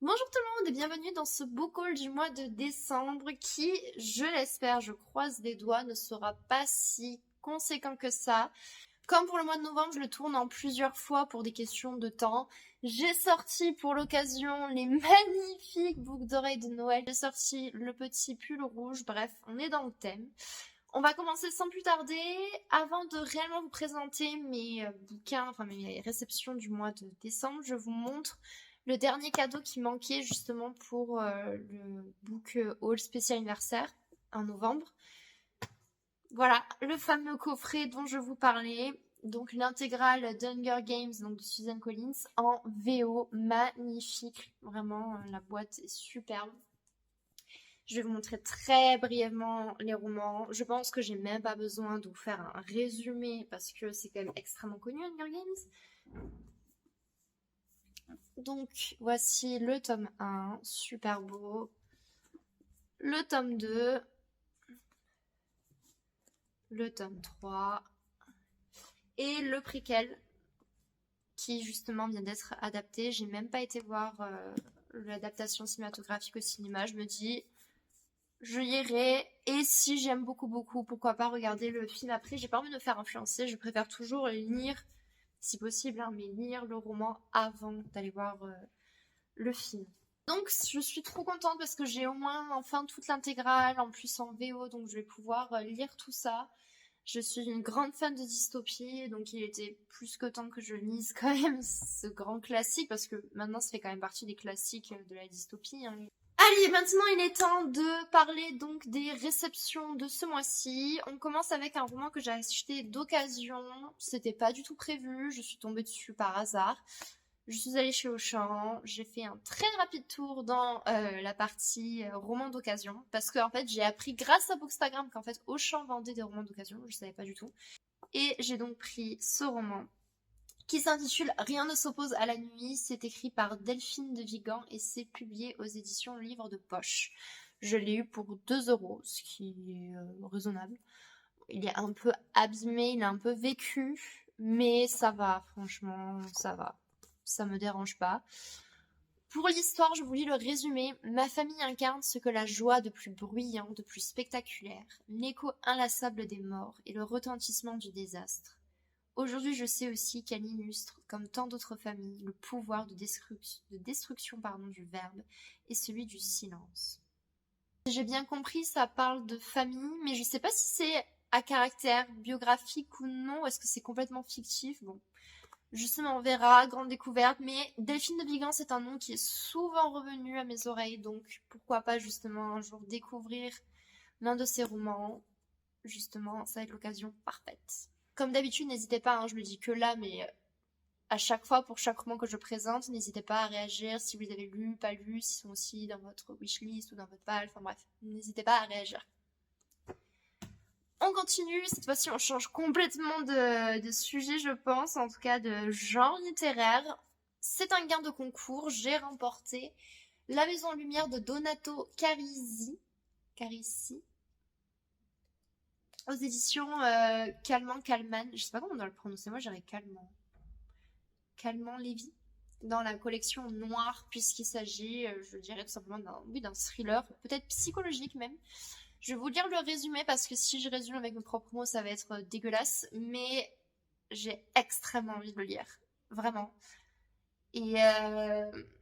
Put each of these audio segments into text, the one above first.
Bonjour tout le monde et bienvenue dans ce book haul du mois de décembre qui, je l'espère, je croise les doigts, ne sera pas si conséquent que ça. Comme pour le mois de novembre, je le tourne en plusieurs fois pour des questions de temps. J'ai sorti pour l'occasion les magnifiques boucles d'oreilles de Noël. J'ai sorti le petit pull rouge. Bref, on est dans le thème. On va commencer sans plus tarder. Avant de réellement vous présenter mes bouquins, enfin mes réceptions du mois de décembre, je vous montre le dernier cadeau qui manquait justement pour le book haul spécial anniversaire en novembre. Voilà, le fameux coffret dont je vous parlais. Donc l'intégrale d'Hunger Games donc de Susan Collins en VO, magnifique. Vraiment, la boîte est superbe. Je vais vous montrer très brièvement les romans. Je pense que j'ai même pas besoin de vous faire un résumé parce que c'est quand même extrêmement connu, Hunger Games. Donc, voici le tome 1, super beau. Le tome 2, le tome 3 et le préquel qui justement vient d'être adapté. J'ai même pas été voir l'adaptation cinématographique au cinéma. Je me dis, je lirai et si j'aime beaucoup, pourquoi pas regarder le film après. J'ai pas envie de me faire influencer. Je préfère toujours lire, si possible, hein, mais lire le roman avant d'aller voir le film. Donc je suis trop contente parce que j'ai au moins enfin toute l'intégrale, en plus en VO, donc je vais pouvoir lire tout ça. Je suis une grande fan de dystopie, donc il était plus que temps que je lise quand même ce grand classique, parce que maintenant ça fait quand même partie des classiques de la dystopie, hein. Allez, maintenant il est temps de parler donc des réceptions de ce mois-ci. On commence avec un roman que j'ai acheté d'occasion, c'était pas du tout prévu, je suis tombée dessus par hasard. Je suis allée chez Auchan, j'ai fait un très rapide tour dans la partie romans d'occasion, parce que en fait j'ai appris grâce à Bookstagram qu'en fait Auchan vendait des romans d'occasion, je savais pas du tout. Et j'ai donc pris ce roman qui s'intitule Rien ne s'oppose à la nuit. C'est écrit par Delphine de Vigan et c'est publié aux éditions Livre de Poche. Je l'ai eu pour 2 €, ce qui est raisonnable. Il est un peu abîmé, il est un peu vécu, mais ça va, franchement, ça va. Ça me dérange pas. Pour l'histoire, je vous lis le résumé. Ma famille incarne ce que la joie de plus bruyant, de plus spectaculaire, l'écho inlassable des morts et le retentissement du désastre. Aujourd'hui, je sais aussi qu'elle illustre, comme tant d'autres familles, le pouvoir de destruction du verbe et celui du silence. Si j'ai bien compris, ça parle de famille, mais je sais pas si c'est à caractère biographique ou non, ou est-ce que c'est complètement fictif. Bon, justement, on verra, grande découverte, mais Delphine de Vigan, c'est un nom qui est souvent revenu à mes oreilles, donc pourquoi pas justement un jour découvrir l'un de ses romans. Justement, ça va être l'occasion parfaite. Comme d'habitude, n'hésitez pas, hein, je le dis que là, mais à chaque fois, pour chaque roman que je présente, n'hésitez pas à réagir si vous les avez lus, pas lus, s'ils sont aussi dans votre wishlist ou dans votre pile, enfin bref, n'hésitez pas à réagir. On continue, cette fois-ci on change complètement de sujet je pense, en tout cas de genre littéraire. C'est un gain de concours, j'ai remporté La Maison en Lumière de Donato Carisi aux éditions Calman. Je sais pas comment on doit le prononcer, moi j'irais Calman Lévy, dans la collection noire, puisqu'il s'agit, je dirais tout simplement d'un thriller, peut-être psychologique même. Je vais vous lire le résumé parce que si je résume avec mes propres mots, ça va être dégueulasse, mais j'ai extrêmement envie de le lire, vraiment. Et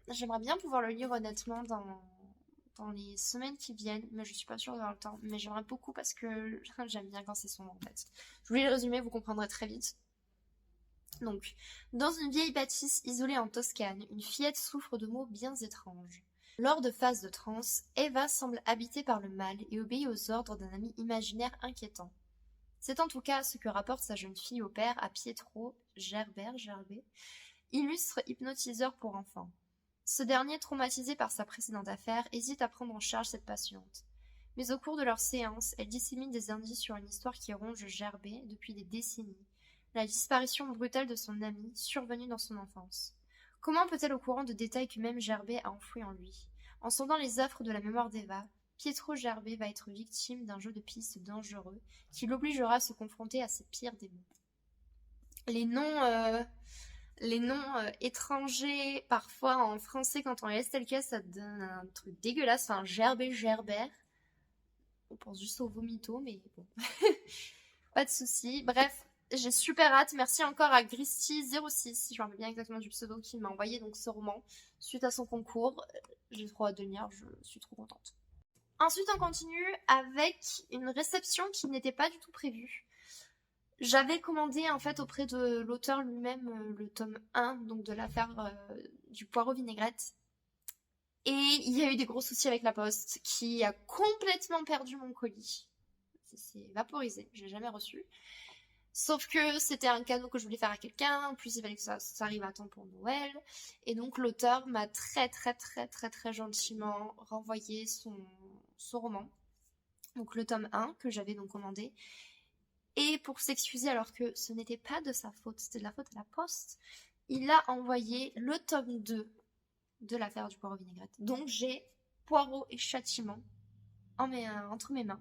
j'aimerais bien pouvoir le lire honnêtement dans les semaines qui viennent, mais je suis pas sûre d'avoir le temps. Mais j'aimerais beaucoup parce que j'aime bien quand c'est sombre en fait. Je vous lis le résumé, vous comprendrez très vite. Donc, dans une vieille bâtisse isolée en Toscane, une fillette souffre de maux bien étranges. Lors de phases de transe, Eva semble habitée par le mal et obéit aux ordres d'un ami imaginaire inquiétant. C'est en tout cas ce que rapporte sa jeune fille au père à Pietro Gerbet, illustre hypnotiseur pour enfants. Ce dernier, traumatisé par sa précédente affaire, hésite à prendre en charge cette patiente. Mais au cours de leur séance, elle dissémine des indices sur une histoire qui ronge Gerbet depuis des décennies. La disparition brutale de son ami, survenue dans son enfance. Comment peut-elle au courant de détails que même Gerbet a enfouis en lui? En sondant les affres de la mémoire d'Eva, Pietro Gerbet va être victime d'un jeu de pistes dangereux qui l'obligera à se confronter à ses pires démons. Les noms Les noms étrangers, parfois en français, quand on les laisse tel quel, ça donne un truc dégueulasse. Enfin, Gerbet, Gerbert. On pense juste au vomito, mais bon. Pas de souci. Bref, j'ai super hâte. Merci encore à Gristy06, si je me rappelle bien exactement du pseudo, qui m'a envoyé donc ce roman suite à son concours. J'ai trop hâte de le lire, je suis trop contente. Ensuite, on continue avec une réception qui n'était pas du tout prévue. J'avais commandé en fait auprès de l'auteur lui-même le tome 1 donc de l'affaire du poireau vinaigrette. Et il y a eu des gros soucis avec la poste qui a complètement perdu mon colis. Ça s'est vaporisé, je l'ai jamais reçu. Sauf que c'était un cadeau que je voulais faire à quelqu'un, en plus il fallait que ça arrive à temps pour Noël. Et donc l'auteur m'a très gentiment renvoyé son roman. Donc le tome 1 que j'avais donc commandé. Et pour s'excuser alors que ce n'était pas de sa faute, c'était de la faute à la poste, il a envoyé le tome 2 de l'affaire du poireau vinaigrette. Donc j'ai Poireau et Châtiment entre mes mains.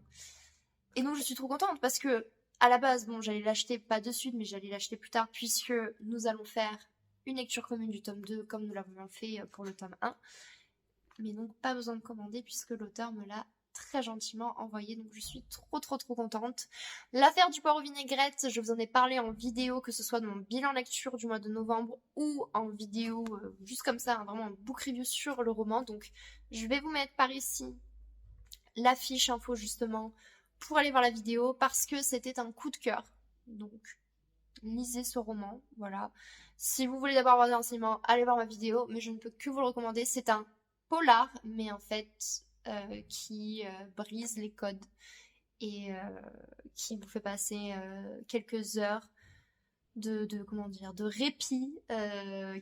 Et donc je suis trop contente parce que à la base, bon, j'allais l'acheter pas de suite, mais j'allais l'acheter plus tard puisque nous allons faire une lecture commune du tome 2 comme nous l'avons fait pour le tome 1. Mais donc pas besoin de commander puisque l'auteur me l'a très gentiment envoyé, donc je suis trop contente. L'affaire du poireau vinaigrette, je vous en ai parlé en vidéo, que ce soit dans mon bilan lecture du mois de novembre ou en vidéo juste comme ça, hein, vraiment un book review sur le roman. Donc je vais vous mettre par ici la fiche info justement pour aller voir la vidéo parce que c'était un coup de cœur. Donc lisez ce roman, voilà. Si vous voulez d'abord avoir des renseignements, allez voir ma vidéo, mais je ne peux que vous le recommander. C'est un polar, mais en fait qui brise les codes et qui vous fait passer quelques heures de répit,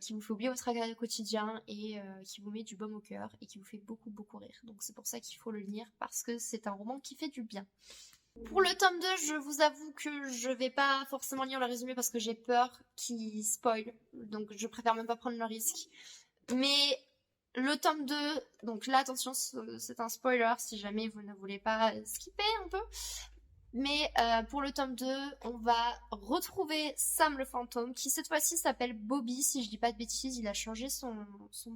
qui vous fait oublier votre travail quotidien et qui vous met du baume au cœur et qui vous fait beaucoup rire. Donc c'est pour ça qu'il faut le lire parce que c'est un roman qui fait du bien. Pour le tome 2, je vous avoue que je vais pas forcément lire le résumé parce que j'ai peur qu'il spoil, donc je préfère même pas prendre le risque. Mais le tome 2, donc là attention, c'est un spoiler si jamais vous ne voulez pas skipper un peu. Mais pour le tome 2, on va retrouver Sam le fantôme, qui cette fois-ci s'appelle Bobby, si je dis pas de bêtises, il a changé son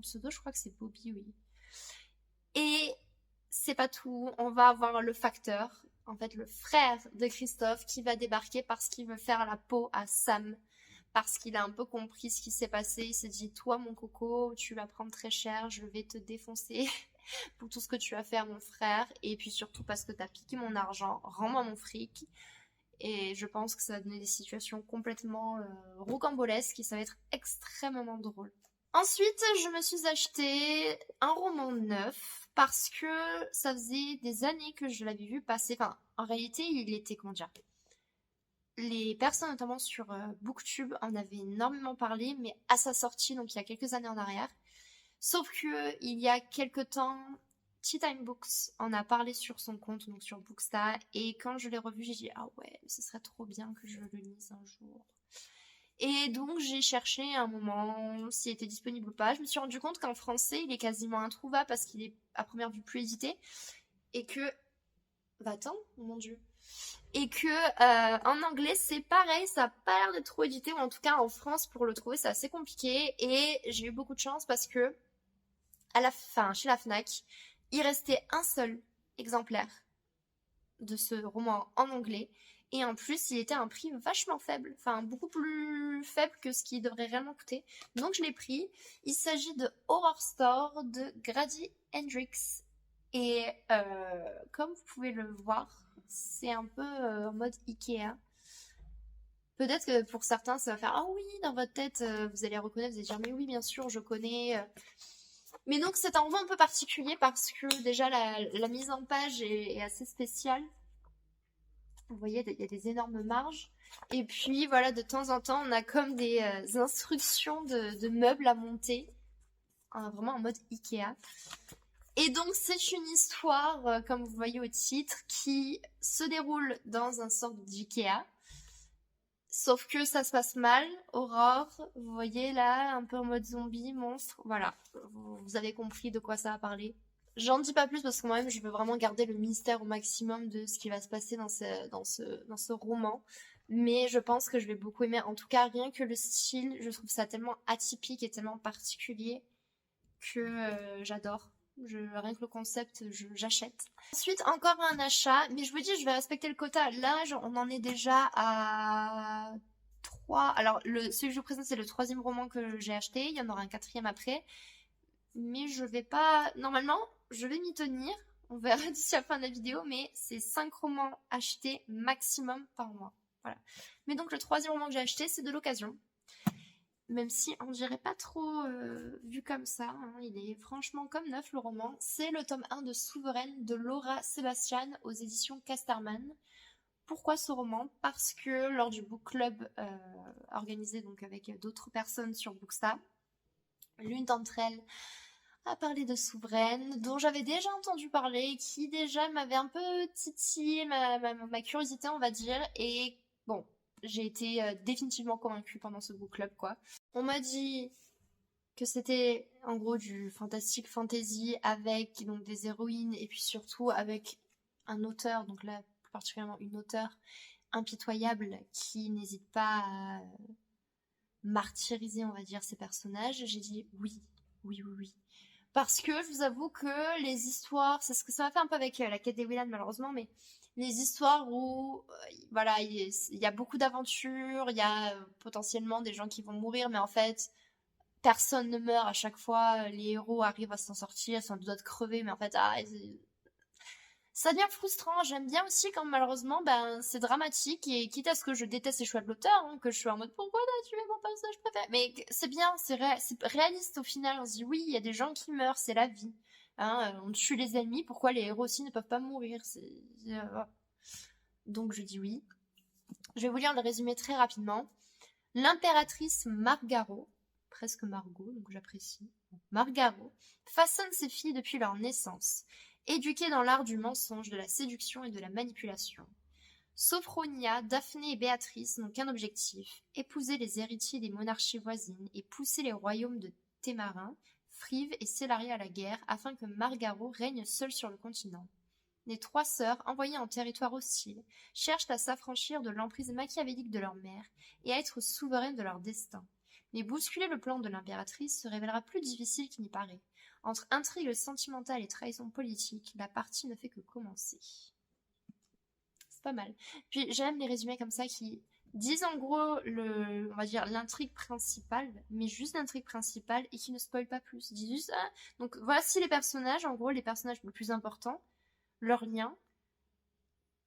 pseudo, je crois que c'est Bobby, oui. Et c'est pas tout, on va avoir le facteur, en fait le frère de Christophe, qui va débarquer parce qu'il veut faire la peau à Sam, parce qu'il a un peu compris ce qui s'est passé, il s'est dit, toi mon coco, tu vas prendre très cher, je vais te défoncer pour tout ce que tu as fait à mon frère, et puis surtout parce que t'as piqué mon argent, rends-moi mon fric. Et je pense que ça va donner des situations complètement rocambolesques et ça va être extrêmement drôle. Ensuite, je me suis acheté un roman neuf parce que ça faisait des années que je l'avais vu passer. Enfin, en réalité, il était, comment dire, les personnes notamment sur Booktube en avaient énormément parlé, mais à sa sortie, donc il y a quelques années en arrière. Sauf que il y a quelques temps, Tea Time Books en a parlé sur son compte, donc sur Booksta, et quand je l'ai revu, j'ai dit ah ouais, ce serait trop bien que je le lise un jour. Et donc j'ai cherché un moment s'il était disponible ou pas. Je me suis rendu compte qu'en français, il est quasiment introuvable parce qu'il est à première vue plus édité, et que va-t'en, mon dieu. Et que en anglais c'est pareil, ça a pas l'air d'être trop édité, ou en tout cas en France pour le trouver c'est assez compliqué. Et j'ai eu beaucoup de chance parce que à la fin, chez la Fnac, il restait un seul exemplaire de ce roman en anglais. Et en plus, il était à un prix vachement faible. Enfin, beaucoup plus faible que ce qu'il devrait réellement coûter. Donc, je l'ai pris. Il s'agit de Horror Store de Grady Hendrix. Et comme vous pouvez le voir, c'est un peu en mode Ikea. Peut-être que pour certains, ça va faire ah oui, dans votre tête, vous allez reconnaître, vous allez dire mais oui, bien sûr, je connais. Mais donc c'est un roman un peu particulier parce que déjà la mise en page est assez spéciale. Vous voyez, il y a des énormes marges. Et puis voilà, de temps en temps, on a comme des instructions de meubles à monter. Vraiment en mode Ikea. Et donc c'est une histoire, comme vous voyez au titre, qui se déroule dans un sorte d'Ikea. Sauf que ça se passe mal, Aurore, vous voyez là, un peu en mode zombie, monstre, voilà, vous avez compris de quoi ça va parler. J'en dis pas plus parce que moi-même je veux vraiment garder le mystère au maximum de ce qui va se passer dans ce roman. mais je pense que je vais beaucoup aimer. En tout cas, rien que le style, je trouve ça tellement atypique et tellement particulier que j'adore. Rien que le concept, j'achète. Ensuite, encore un achat, mais je vous dis, je vais respecter le quota. Là, on en est déjà à 3. Alors, celui que je vous présente, c'est le troisième roman que j'ai acheté. Il y en aura un quatrième après. Mais je vais pas... Normalement, je vais m'y tenir. On verra d'ici la fin de la vidéo, mais c'est 5 romans achetés maximum par mois. Voilà. Mais donc, le troisième roman que j'ai acheté, c'est de l'occasion. Même si on dirait pas trop vu comme ça, hein, il est franchement comme neuf le roman. C'est le tome 1 de Souveraine de Laura Sebastian aux éditions Casterman. Pourquoi ce roman? Parce que lors du book club organisé donc avec d'autres personnes sur Booksta, l'une d'entre elles a parlé de Souveraine, dont j'avais déjà entendu parler, qui déjà m'avait un peu titillé ma curiosité, on va dire, et bon, j'ai été définitivement convaincue pendant ce book club, quoi. On m'a dit que c'était en gros du fantastique fantasy avec donc des héroïnes et puis surtout avec un auteur, donc là plus particulièrement une auteure impitoyable qui n'hésite pas à martyriser, on va dire, ses personnages. J'ai dit oui, oui, oui, oui. Parce que je vous avoue que les histoires, c'est ce que ça m'a fait un peu avec la quête des Willan malheureusement, mais les histoires où voilà, il y a beaucoup d'aventures, il y a potentiellement des gens qui vont mourir, mais en fait personne ne meurt à chaque fois, les héros arrivent à s'en sortir, sont doigts de crever, mais en fait ça devient frustrant. J'aime bien aussi quand malheureusement c'est dramatique et quitte à ce que je déteste les choix de l'auteur, hein, que je suis en mode pourquoi t'as tué mon personnage préféré, mais c'est bien, c'est réaliste au final. On se dit oui, il y a des gens qui meurent, c'est la vie, hein, on tue les ennemis, pourquoi les héros aussi ne peuvent pas mourir, donc je dis oui. Je vais vous lire le résumé très rapidement. L'impératrice Margaro, presque Margot, donc j'apprécie, Margaro, façonne ses filles depuis leur naissance, éduquées dans l'art du mensonge, de la séduction et de la manipulation. Sophronia, Daphné et Béatrice n'ont qu'un objectif, épouser les héritiers des monarchies voisines et pousser les royaumes de Témarin, Frive et Célaria à la guerre afin que Margaro règne seule sur le continent. Les trois sœurs, envoyées en territoire hostile, cherchent à s'affranchir de l'emprise machiavélique de leur mère et à être souveraines de leur destin. Mais bousculer le plan de l'impératrice se révélera plus difficile qu'il n'y paraît. Entre intrigues sentimentales et trahison politique, la partie ne fait que commencer. C'est pas mal. Puis j'aime les résumés comme ça qui disent en gros on va dire l'intrigue principale, mais juste l'intrigue principale et qui ne spoilent pas plus. Ils disent juste donc voici les personnages, en gros les personnages les plus importants, leur lien,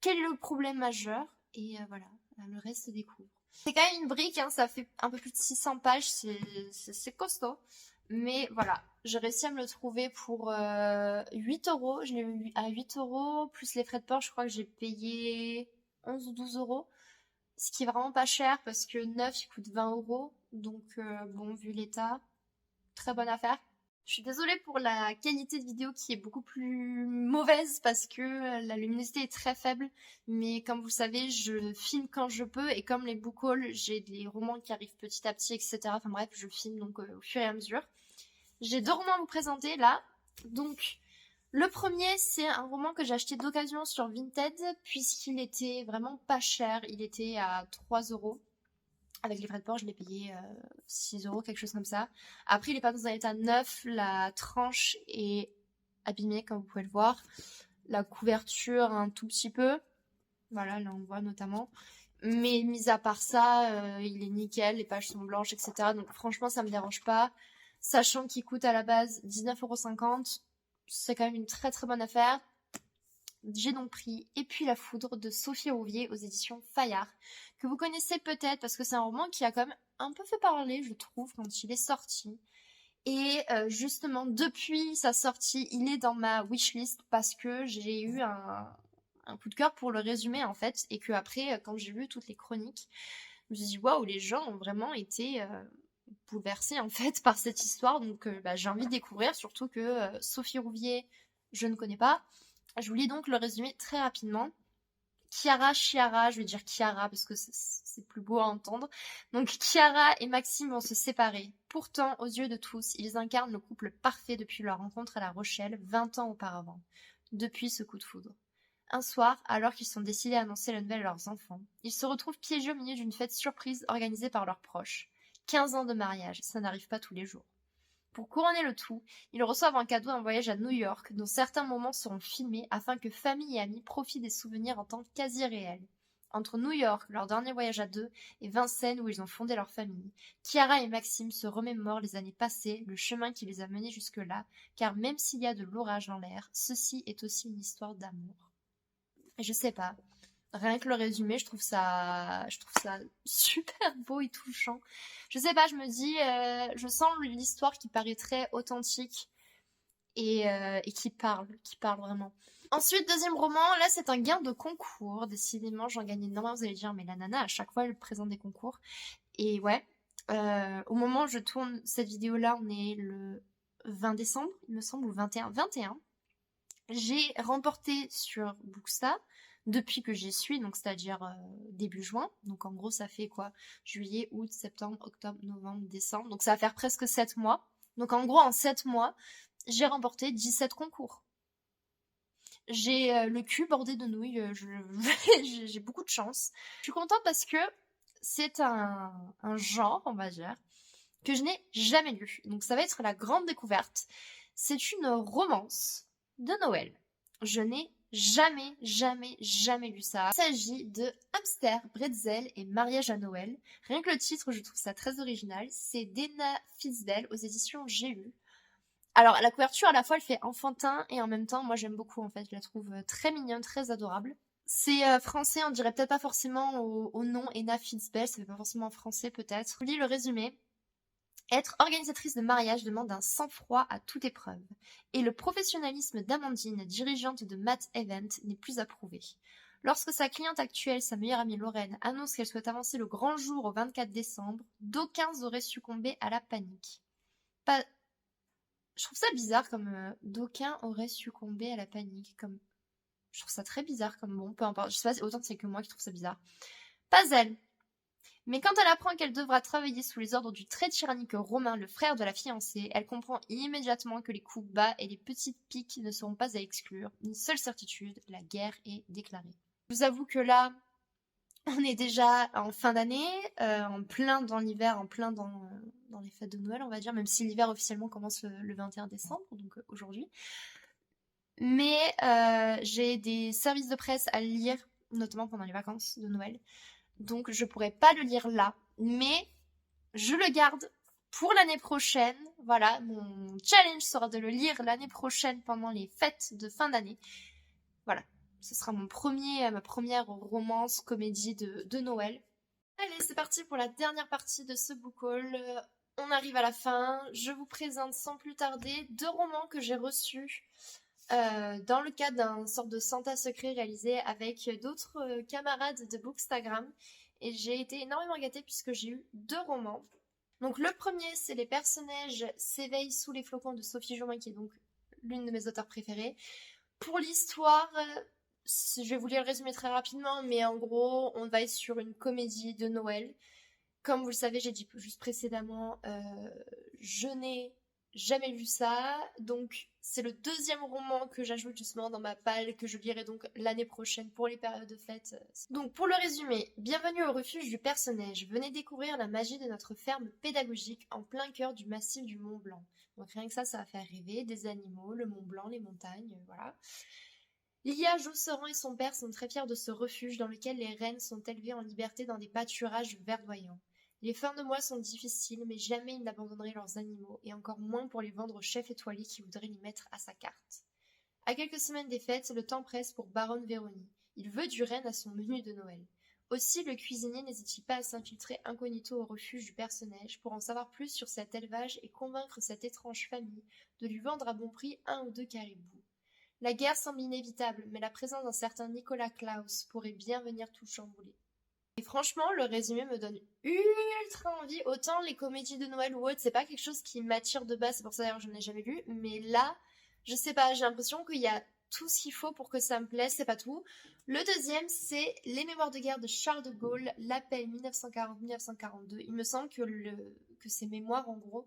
quel est le problème majeur, et voilà, le reste se découvre. C'est quand même une brique, hein, ça fait un peu plus de 600 pages, c'est costaud. Mais voilà, j'ai réussi à me le trouver pour 8€. Je l'ai eu à 8€, plus les frais de port, je crois que j'ai payé 11 ou 12€. Ce qui est vraiment pas cher parce que neuf, il coûte 20€. Donc bon, vu l'état, très bonne affaire. Je suis désolée pour la qualité de vidéo qui est beaucoup plus mauvaise parce que la luminosité est très faible. Mais comme vous le savez, je filme quand je peux et comme les book hauls, j'ai des romans qui arrivent petit à petit, etc. Enfin bref, je filme donc au fur et à mesure. J'ai 2 romans à vous présenter là. Donc, le premier, c'est un roman que j'ai acheté d'occasion sur Vinted puisqu'il était vraiment pas cher. Il était à 3€. Avec les frais de port, je l'ai payé 6€, quelque chose comme ça. Après, il est pas dans un état neuf. La tranche est abîmée, comme vous pouvez le voir. La couverture, un tout petit peu. Voilà, là, on voit notamment. Mais mis à part ça, il est nickel. Les pages sont blanches, etc. Donc, franchement, ça me dérange pas. Sachant qu'il coûte à la base 19,50€. C'est quand même une très très bonne affaire. J'ai donc pris Et puis la foudre de Sophie Rouvier aux éditions Fayard, que vous connaissez peut-être parce que c'est un roman qui a quand même un peu fait parler, je trouve, quand il est sorti. Et justement, depuis sa sortie, il est dans ma wishlist parce que j'ai eu un coup de cœur pour le résumé en fait, et que après, quand j'ai lu toutes les chroniques, je me suis dit waouh, les gens ont vraiment été bouleversés en fait par cette histoire, donc j'ai envie de découvrir, surtout que Sophie Rouvier, je ne connais pas. Je vous lis donc le résumé très rapidement. Chiara, je vais dire Chiara parce que c'est plus beau à entendre. Donc Chiara et Maxime vont se séparer. Pourtant, aux yeux de tous, ils incarnent le couple parfait depuis leur rencontre à La Rochelle 20 ans auparavant. Depuis ce coup de foudre. Un soir, alors qu'ils sont décidés à annoncer la nouvelle à leurs enfants, ils se retrouvent piégés au milieu d'une fête surprise organisée par leurs proches. 15 ans de mariage, ça n'arrive pas tous les jours. Pour couronner le tout, ils reçoivent en cadeau un voyage à New York dont certains moments seront filmés afin que famille et amis profitent des souvenirs en temps quasi réels. Entre New York, leur dernier voyage à deux, et Vincennes où ils ont fondé leur famille, Chiara et Maxime se remémorent les années passées, le chemin qui les a menés jusque-là, car même s'il y a de l'orage dans l'air, ceci est aussi une histoire d'amour. Et je sais pas, rien que le résumé, je trouve ça super beau et touchant. Je sais pas, je me dis, je sens l'histoire qui paraît très authentique et qui parle vraiment. Ensuite, deuxième roman, là c'est un gain de concours. Décidément, j'en gagne énormément. Vous allez dire, mais la nana, à chaque fois, elle présente des concours. Et ouais, au moment où je tourne cette vidéo-là, on est le 20 décembre, il me semble, ou 21. 21. J'ai remporté sur Booksta depuis que j'y suis, donc c'est-à-dire début juin. Donc en gros, ça fait quoi? Juillet, août, septembre, octobre, novembre, décembre. Donc ça va faire presque 7 mois. Donc en gros, en 7 mois, j'ai remporté 17 concours. J'ai le cul bordé de nouilles, j'ai beaucoup de chance. Je suis contente parce que c'est un genre, on va dire, que je n'ai jamais lu. Donc ça va être la grande découverte. C'est une romance de Noël. Je n'ai jamais lu ça. Il s'agit de Hamster, Bretzel et Mariage à Noël. Rien que le titre, je trouve ça très original. C'est d'Ena Fizdel aux éditions J'ai lu. Alors, la couverture, à la fois, elle fait enfantin et en même temps, moi, j'aime beaucoup, en fait. Je la trouve très mignonne, très adorable. C'est français, on dirait peut-être pas forcément au nom Ena Fitzbell, ça fait pas forcément français, peut-être. Je vous lis le résumé. Être organisatrice de mariage demande un sang-froid à toute épreuve. Et le professionnalisme d'Amandine, dirigeante de Matt Event, n'est plus approuvé. Lorsque sa cliente actuelle, sa meilleure amie Lorraine, annonce qu'elle souhaite avancer le grand jour au 24 décembre, d'aucuns auraient succombé à la panique. Pas... Je trouve ça bizarre comme d'aucuns auraient succombé à la panique. Comme... Je trouve ça très bizarre comme bon, peu importe. Je sais pas, autant c'est que moi qui trouve ça bizarre. Pas elle. Mais quand elle apprend qu'elle devra travailler sous les ordres du très tyrannique Romain, le frère de la fiancée, elle comprend immédiatement que les coups bas et les petites piques ne seront pas à exclure. Une seule certitude, la guerre est déclarée. Je vous avoue que là, on est déjà en fin d'année, en plein dans l'hiver, en plein dans les fêtes de Noël, on va dire, même si l'hiver officiellement commence le 21 décembre, donc aujourd'hui. Mais j'ai des services de presse à lire, notamment pendant les vacances de Noël. Donc je pourrais pas le lire là, mais je le garde pour l'année prochaine. Voilà, mon challenge sera de le lire l'année prochaine pendant les fêtes de fin d'année. Voilà, ce sera ma première romance comédie de Noël. Allez, c'est parti pour la dernière partie de ce book haul. On arrive à la fin. Je vous présente sans plus tarder 2 romans que j'ai reçus dans le cadre d'un sorte de Santa secret réalisé avec d'autres camarades de Bookstagram. Et j'ai été énormément gâtée puisque j'ai eu 2 romans. Donc le premier, c'est Les personnages s'éveillent sous les flocons de Sophie Jourdain, qui est donc l'une de mes auteurs préférées. Pour l'histoire, je vais vous lire le résumé très rapidement, mais en gros, on va être sur une comédie de Noël. Comme vous le savez, j'ai dit juste précédemment, je n'ai jamais lu ça, donc c'est le 2e roman que j'ajoute justement dans ma palle, que je lirai donc l'année prochaine pour les périodes de fête. Donc pour le résumé, bienvenue au refuge du personnage, venez découvrir la magie de notre ferme pédagogique en plein cœur du massif du Mont Blanc. Donc rien que ça va faire rêver, des animaux, le Mont Blanc, les montagnes, voilà. Lia Josserand et son père sont très fiers de ce refuge dans lequel les rennes sont élevées en liberté dans des pâturages verdoyants. Les fins de mois sont difficiles, mais jamais ils n'abandonneraient leurs animaux, et encore moins pour les vendre au chef étoilé qui voudrait les mettre à sa carte. À quelques semaines des fêtes, le temps presse pour Baronne Véronique. Il veut du renne à son menu de Noël. Aussi, le cuisinier n'hésite pas à s'infiltrer incognito au refuge du personnage pour en savoir plus sur cet élevage et convaincre cette étrange famille de lui vendre à bon prix 1 ou 2 caribous. La guerre semble inévitable, mais la présence d'un certain Nicolas Klaus pourrait bien venir tout chambouler. Et franchement, le résumé me donne ultra envie. Autant les comédies de Noël ou autres, c'est pas quelque chose qui m'attire de base, c'est pour ça d'ailleurs que je n'ai jamais lu. Mais là, je sais pas, j'ai l'impression qu'il y a tout ce qu'il faut pour que ça me plaise, c'est pas tout. Le deuxième, c'est Les mémoires de guerre de Charles de Gaulle, l'appel 1940-1942. Il me semble que ces mémoires, en gros,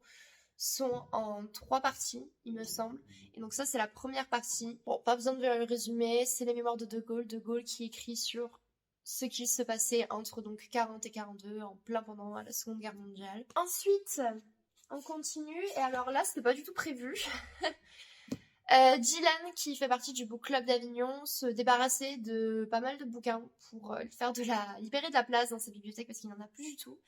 sont en 3 parties, il me semble. Et donc ça, c'est la première partie. Bon, pas besoin de le résumer, c'est les mémoires de De Gaulle. De Gaulle qui écrit sur ce qui se passait entre donc 40 et 42, en plein pendant la Seconde Guerre mondiale. Ensuite, on continue, et alors là, c'était pas du tout prévu. Dylan, qui fait partie du Book Club d'Avignon, se débarrassait de pas mal de bouquins pour libérer de la place dans sa bibliothèque parce qu'il n'en a plus du tout.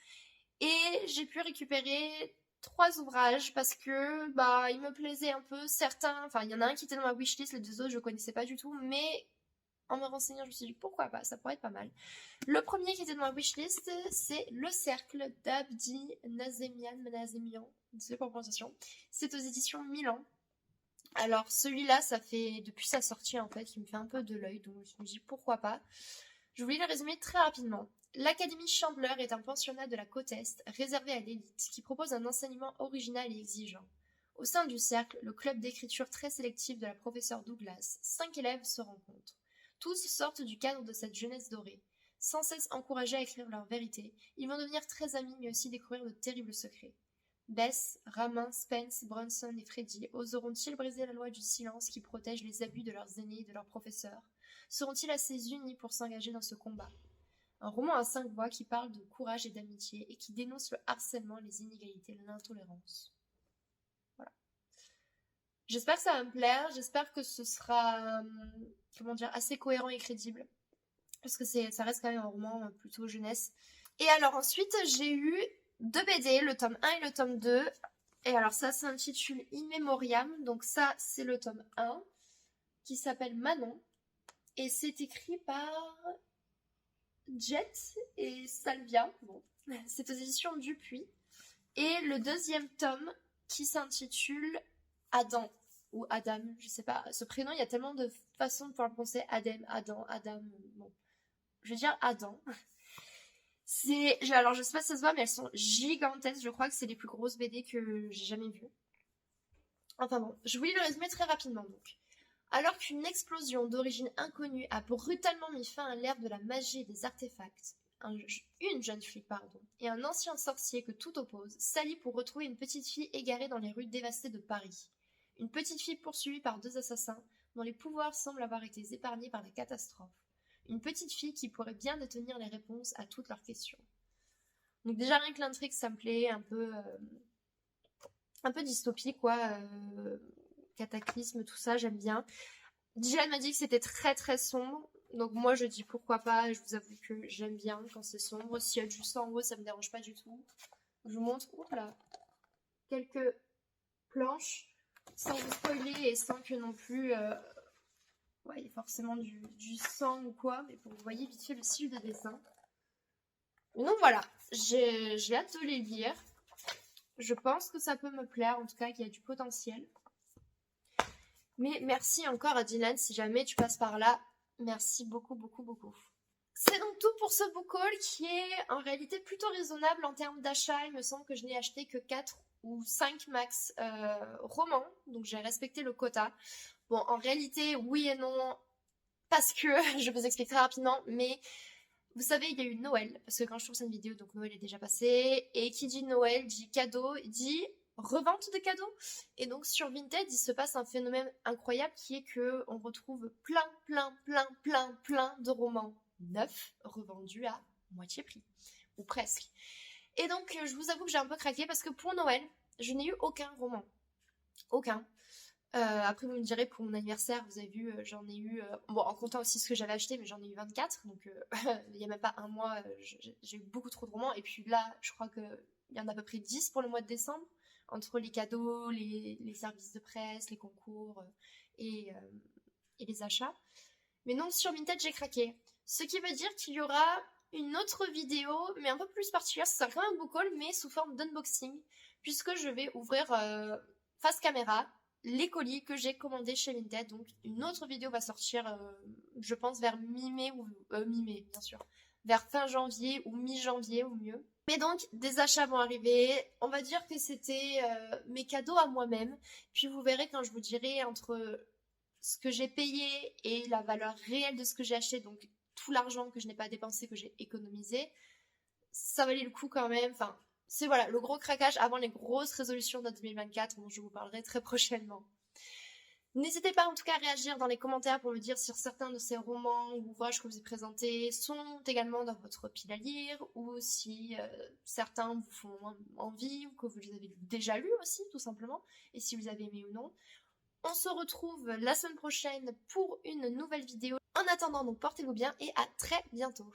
Et j'ai pu récupérer 3 ouvrages parce que il me plaisait un peu. Certains, enfin il y en a un qui était dans ma wishlist, les 2 autres je connaissais pas du tout, mais en me renseignant je me suis dit pourquoi pas, ça pourrait être pas mal. Le premier qui était dans ma wishlist, c'est Le Cercle d'Abdi Nazemian, désolée pour la prononciation. C'est aux éditions Milan. Alors celui-là, ça fait depuis sa sortie en fait, il me fait un peu de l'œil, donc je me suis dit pourquoi pas. Je voulais le résumer très rapidement. L'Académie Chandler est un pensionnat de la côte Est réservé à l'élite qui propose un enseignement original et exigeant. Au sein du cercle, le club d'écriture très sélectif de la professeure Douglas, 5 élèves se rencontrent. Tous sortent du cadre de cette jeunesse dorée. Sans cesse encouragés à écrire leur vérité, ils vont devenir très amis mais aussi découvrir de terribles secrets. Bess, Ramin, Spence, Bronson et Freddy oseront-ils briser la loi du silence qui protège les abus de leurs aînés et de leurs professeurs? Seront-ils assez unis pour s'engager dans ce combat? Un roman à 5 voix qui parle de courage et d'amitié et qui dénonce le harcèlement, les inégalités, l'intolérance. Voilà. J'espère que ça va me plaire, j'espère que ce sera assez cohérent et crédible. Parce que ça reste quand même un roman plutôt jeunesse. Et alors ensuite, j'ai eu 2 BD, le tome 1 et le tome 2. Et alors ça s'intitule In Memoriam. Donc ça, c'est le tome 1 qui s'appelle Manon. Et c'est écrit par Jet et Salvia. Bon, c'est aux éditions Dupuis. Et le deuxième tome qui s'intitule Adam ou Adam, je sais pas. Ce prénom, il y a tellement de façons de pouvoir le prononcer. Adam. Bon, je vais dire Adam. Alors je sais pas si ça se voit, mais elles sont gigantesques. Je crois que c'est les plus grosses BD que j'ai jamais vues. Enfin bon, je voulais le résumer très rapidement donc. Alors qu'une explosion d'origine inconnue a brutalement mis fin à l'ère de la magie et des artefacts, une jeune fille, et un ancien sorcier que tout oppose, s'allient pour retrouver une petite fille égarée dans les rues dévastées de Paris. Une petite fille poursuivie par 2 assassins dont les pouvoirs semblent avoir été épargnés par la catastrophe. Une petite fille qui pourrait bien détenir les réponses à toutes leurs questions. Donc déjà rien que l'intrigue, ça me plaît, un peu dystopie quoi, cataclysme, tout ça, j'aime bien. Dylan m'a dit que c'était très très sombre, donc moi je dis pourquoi pas, et je vous avoue que j'aime bien quand c'est sombre. S'il y a du sang en haut, ça me dérange pas du tout. Je vous montre quelques planches, sans vous spoiler et sans que non plus... il y a forcément du sang ou quoi, mais pour que vous voyez vite fait le style de dessin. Donc voilà, j'ai hâte de les lire. Je pense que ça peut me plaire, en tout cas qu'il y a du potentiel. Mais merci encore à Dylan, si jamais tu passes par là, merci beaucoup. C'est donc tout pour ce book haul qui est en réalité plutôt raisonnable en termes d'achat. Il me semble que je n'ai acheté que 4 ou 5 max romans, donc j'ai respecté le quota. Bon, en réalité, oui et non, parce que, je vous explique très rapidement, mais vous savez, il y a eu Noël, parce que quand je tourne cette vidéo, donc Noël est déjà passé, et qui dit Noël, dit cadeau, dit revente de cadeaux. Et donc sur Vinted, il se passe un phénomène incroyable qui est que on retrouve plein de romans neufs revendus à moitié prix, ou presque. Et donc, je vous avoue que j'ai un peu craqué, parce que pour Noël, je n'ai eu aucun roman. Aucun. Après vous me direz pour mon anniversaire, vous avez vu, j'en ai eu, en comptant aussi ce que j'avais acheté, mais j'en ai eu 24, donc il n'y a même pas un mois, j'ai eu beaucoup trop de romans, et puis là, je crois qu'il y en a à peu près 10 pour le mois de décembre, entre les cadeaux, les services de presse, les concours et les achats. Mais non, sur Vinted, j'ai craqué. Ce qui veut dire qu'il y aura une autre vidéo, mais un peu plus particulière, ça sera quand même un book haul, mais sous forme d'unboxing, puisque je vais ouvrir face caméra les colis que j'ai commandés chez Vinted. Donc une autre vidéo va sortir, je pense vers mi-mai ou mi-mai bien sûr, vers fin janvier ou mi-janvier au mieux. Mais donc des achats vont arriver. On va dire que c'était mes cadeaux à moi-même. Puis vous verrez quand je vous dirai entre ce que j'ai payé et la valeur réelle de ce que j'ai acheté, donc tout l'argent que je n'ai pas dépensé, que j'ai économisé, ça valait le coup quand même. Enfin, c'est voilà, le gros craquage avant les grosses résolutions de 2024 dont je vous parlerai très prochainement. N'hésitez pas en tout cas à réagir dans les commentaires pour me dire si certains de ces romans ou ouvrages que je vous ai présentés sont également dans votre pile à lire ou si certains vous font envie ou que vous les avez déjà lus aussi tout simplement et si vous avez aimé ou non. On se retrouve la semaine prochaine pour une nouvelle vidéo. En attendant, donc portez-vous bien et à très bientôt.